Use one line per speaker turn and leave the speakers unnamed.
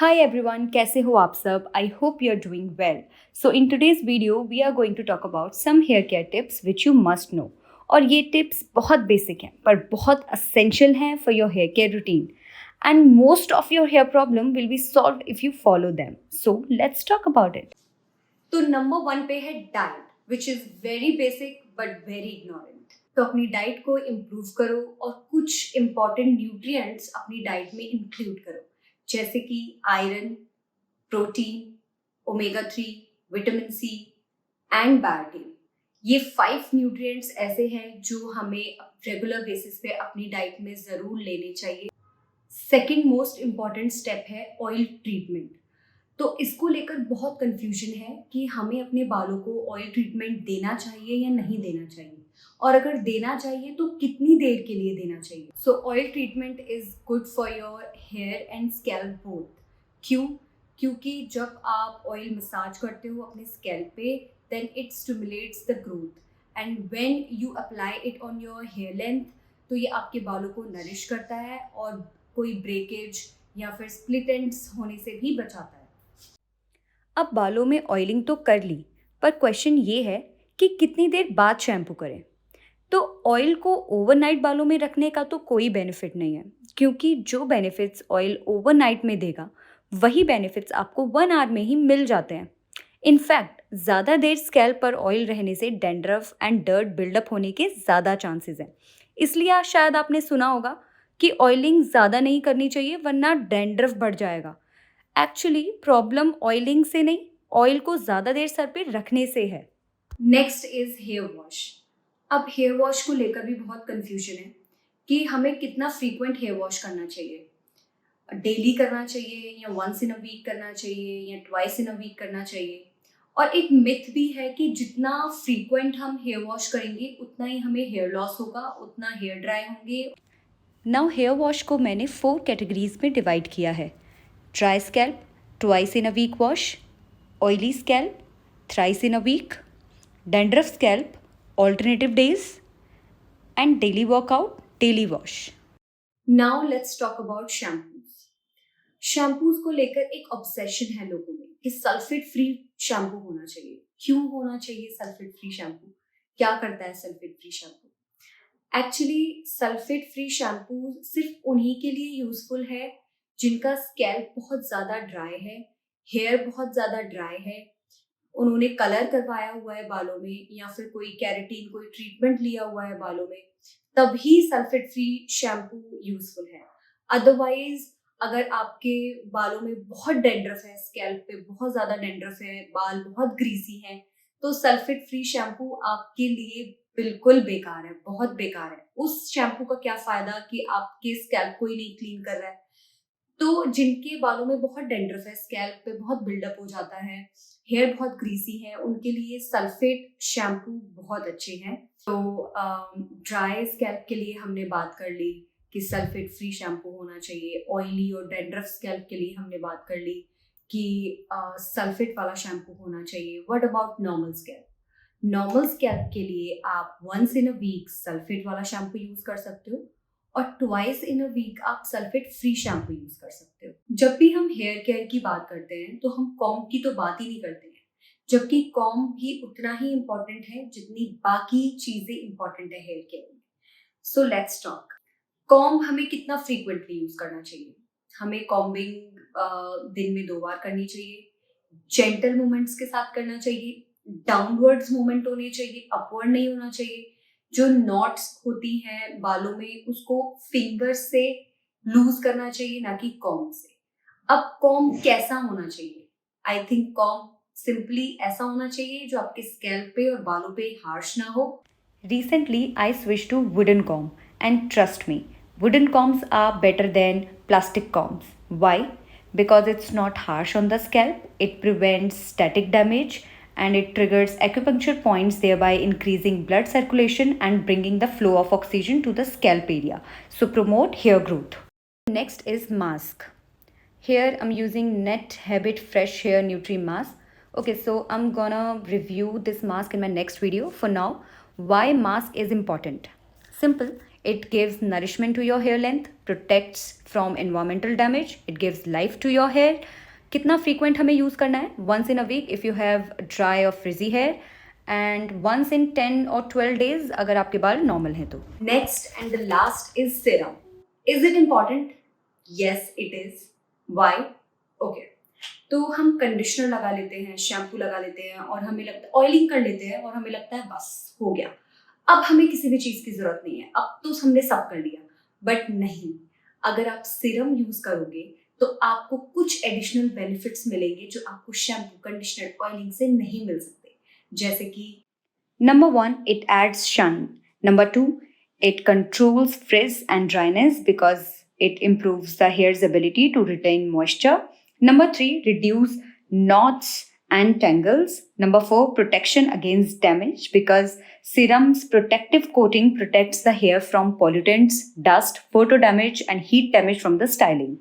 Hi everyone, कैसे हो आप सब? I hope you are doing well. So in today's video we are going to talk about some hair care tips which you must know. और ये tips बहुत basic हैं पर बहुत essential हैं for your hair care routine. And most of your hair problem will be solved if you follow them. So let's talk about it. तो number 1 पे है diet which is very basic but very ignorant. तो अपनी diet को improve करो और कुछ important nutrients अपनी डाइट में इंक्लूड करो, जैसे कि iron, protein, omega 3, vitamin C and biotin. ये 5 न्यूट्रिएंट्स ऐसे हैं जो हमें रेगुलर बेसिस पे अपनी डाइट में ज़रूर लेने चाहिए. सेकेंड मोस्ट इम्पॉर्टेंट स्टेप है ऑयल ट्रीटमेंट. तो इसको लेकर बहुत कन्फ्यूजन है कि हमें अपने बालों को ऑयल ट्रीटमेंट देना चाहिए या नहीं देना चाहिए, और अगर देना चाहिए तो कितनी देर के लिए देना चाहिए. So oil treatment is good for your hair and scalp both. क्यों? क्योंकि जब आप ऑयल मसाज करते हो अपने स्कैल्प पे, then it stimulates the growth and when you apply it on your hair length, तो ये आपके बालों को नरिश करता है और कोई ब्रेकेज या फिर स्प्लिट एंड्स होने से भी बचाता है. अब बालों में ऑयलिंग तो कर ली, पर क्वेश्चन ये है कि कितनी देर बाद शैम्पू करें. तो ऑयल को ओवरनाइट बालों में रखने का तो कोई बेनिफिट नहीं है, क्योंकि जो बेनिफिट्स ऑयल ओवरनाइट में देगा वही बेनिफिट्स आपको 1 आवर में ही मिल जाते हैं. इनफैक्ट ज़्यादा देर स्कैल्प पर ऑयल रहने से डैंड्रफ एंड डर्ट बिल्डअप होने के ज़्यादा चांसेस हैं. इसलिए आज शायद आपने सुना होगा कि ऑयलिंग ज़्यादा नहीं करनी चाहिए वरना डैंड्रफ बढ़ जाएगा. एक्चुअली प्रॉब्लम ऑयलिंग से नहीं, ऑयल को ज़्यादा देर सर पे रखने से है. Next is here wash. अब हेयर वॉश को लेकर भी बहुत कंफ्यूजन है कि हमें कितना फ्रीक्वेंट हेयर वॉश करना चाहिए. डेली करना चाहिए या वंस इन अ वीक करना चाहिए या ट्वाइस इन अ वीक करना चाहिए. और एक मिथ भी है कि जितना फ्रीक्वेंट हम हेयर वॉश करेंगे उतना ही हमें हेयर लॉस होगा, उतना हेयर ड्राई होंगे. नाउ हेयर वॉश को मैंने 4 कैटेगरीज में डिवाइड किया है. Dry scalp, twice in a week wash, oily scalp, thrice in a week, dandruff scalp, alternative days, and daily workout, daily wash. Now let's talk about shampoos. Shampoos को लेकर एक obsession है लोगों में कि सल्फेट फ्री शैम्पू होना चाहिए. क्यों होना चाहिए सल्फेट फ्री शैम्पू? क्या करता है sulphate free shampoo? Actually sulphate free shampoo सिर्फ उन्हीं के लिए यूजफुल है जिनका स्कैल्प बहुत ज़्यादा ड्राई है, हेयर बहुत ज़्यादा ड्राई है, उन्होंने कलर करवाया हुआ है बालों में या फिर कोई कैरेटीन कोई ट्रीटमेंट लिया हुआ है बालों में, तभी सल्फेट फ्री शैम्पू यूजफुल है. अदरवाइज अगर आपके बालों में बहुत डेंड्रफ है, स्कैल्प पे बहुत ज़्यादा डेंड्रफ है, बाल बहुत ग्रीसी हैं, तो सल्फेट फ्री शैम्पू आपके लिए बिल्कुल बेकार है, बहुत बेकार है. उस शैम्पू का क्या फ़ायदा कि आपके स्कैल्प को ही नहीं क्लीन कर रहा है. तो जिनके बालों में बहुत डेंड्रफ है, स्कैल्प पे बहुत बिल्डअप हो जाता है, हेयर बहुत ग्रीसी है, उनके लिए सल्फेट शैम्पू बहुत अच्छे हैं. तो ड्राई स्कैल्प के लिए हमने बात कर ली कि सल्फेट फ्री शैम्पू होना चाहिए. ऑयली और डेंड्रफ स्कैल्प के लिए हमने बात कर ली कि सल्फेट वाला शैम्पू होना चाहिए. What about normal scalp? Normal scalp के लिए आप once in a week sulphate वाला शैम्पू यूज कर सकते हो और ट्वाइस इन अ वीक आप सल्फेट फ्री शैम्पू यूज कर सकते हो. जब भी हम हेयर केयर की बात करते हैं तो हम कॉम्ब की तो बात ही नहीं करते हैं, जबकि कॉम्ब भी उतना ही इम्पोर्टेंट है जितनी बाकी चीजें इम्पोर्टेंट है हेयर केयर में. So let's talk. कॉम्ब हमें कितना फ्रीक्वेंटली यूज करना चाहिए? हमें कॉम्बिंग दिन में 2 बार करनी चाहिए. जेंटल मूवमेंट्स के साथ करना चाहिए. डाउनवर्ड्स मूवमेंट होने चाहिए, अपवर्ड नहीं होना चाहिए. जो नॉट्स होती हैं बालों में उसको फिंगर से लूज करना चाहिए, ना कि कॉम्ब से. अब कॉम्ब कैसा होना चाहिए? आई थिंक कॉम्ब सिंपली ऐसा होना चाहिए जो आपके स्कैल्प पे और बालों पे हार्श ना हो. Recently, I switched to wooden comb, and trust me, wooden combs are better than plastic combs. Why? Because it's not harsh on the scalp, it prevents static damage, and it triggers acupuncture points, thereby increasing blood circulation and bringing the flow of oxygen to the scalp area. So, promote hair growth. Next is mask. Here I'm using Net Habit Fresh Hair Nutri Mask. Okay, so I'm gonna review this mask in my next video. For now, why mask is important? Simple. It gives nourishment to your hair length, protects from environmental damage, it gives life to your hair. कितना frequent हमें use करना है? Once in a week if you have dry or frizzy hair, and once in 10 or 12 days अगर आपके बाल normal हैं तो. Next and the last is serum. Is it important? Yes, it is. Why? Okay. तो हम conditioner लगा लेते हैं, शैम्पू लगा लेते हैं और हमें लगता है ऑयलिंग कर लेते हैं और हमें लगता है बस हो गया, अब हमें किसी भी चीज़ की ज़रूरत नहीं है, अब तो हमने सब कर लिया. बट नहीं, अगर आप सीरम यूज़ करोगे तो आपको कुछ एडिशनल बेनिफिट्स मिलेंगे जो आपको शैम्पू, कंडीशनर, ऑयलिंग से नहीं मिल सकते. जैसे कि number 1, it adds shine. Number 2, it controls frizz and dryness because it improves the hair's ability to retain moisture. Number 3, reduce knots and tangles. Number 4, protection against damage because serum's protective coating protects the hair from pollutants, dust, photo damage and heat damage from the styling.